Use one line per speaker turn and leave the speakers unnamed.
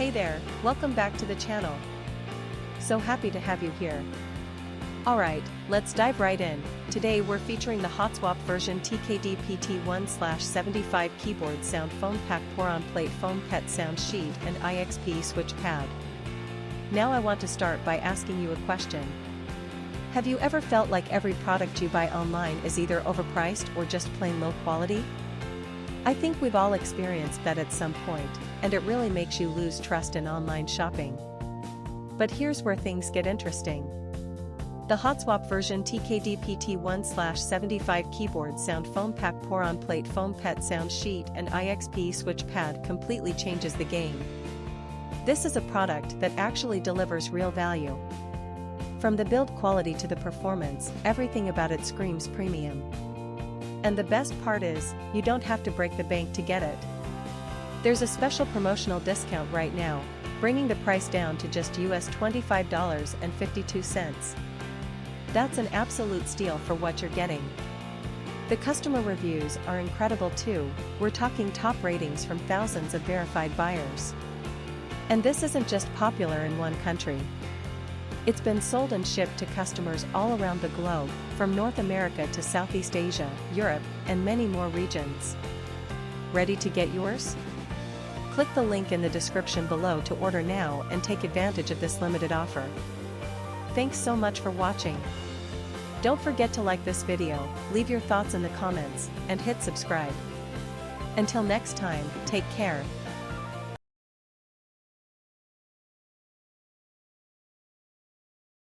Hey there, welcome back to the channel. So happy to have you here. Alright, let's dive right in. Today we're featuring the Hotswap version TKD Pt.1/75 keyboard sound foam pack PORON plate foam pet sound sheet and IXPE switch pad. Now I want to start by asking you a question. Have you ever felt like every product you buy online is either overpriced or just plain low quality? I think we've all experienced that at some point, and it really makes you lose trust in online shopping. But here's where things get interesting. The Hotswap version TKD Pt.1/75 keyboard sound foam pack PORON plate foam pet sound sheet and IXPE switch pad completely changes the game. This is a product that actually delivers real value. From the build quality to the performance, everything about it screams premium. And the best part is, you don't have to break the bank to get it. There's a special promotional discount right now, bringing the price down to just US $25.52. That's an absolute steal for what you're getting. The customer reviews are incredible too, we're talking top ratings from thousands of verified buyers. And this isn't just popular in one country. It's been sold and shipped to customers all around the globe, from North America to Southeast Asia, Europe, and many more regions. Ready to get yours? Click the link in the description below to order now and take advantage of this limited offer. Thanks so much for watching. Don't forget to like this video, leave your thoughts in the comments, and hit subscribe. Until next time, take care.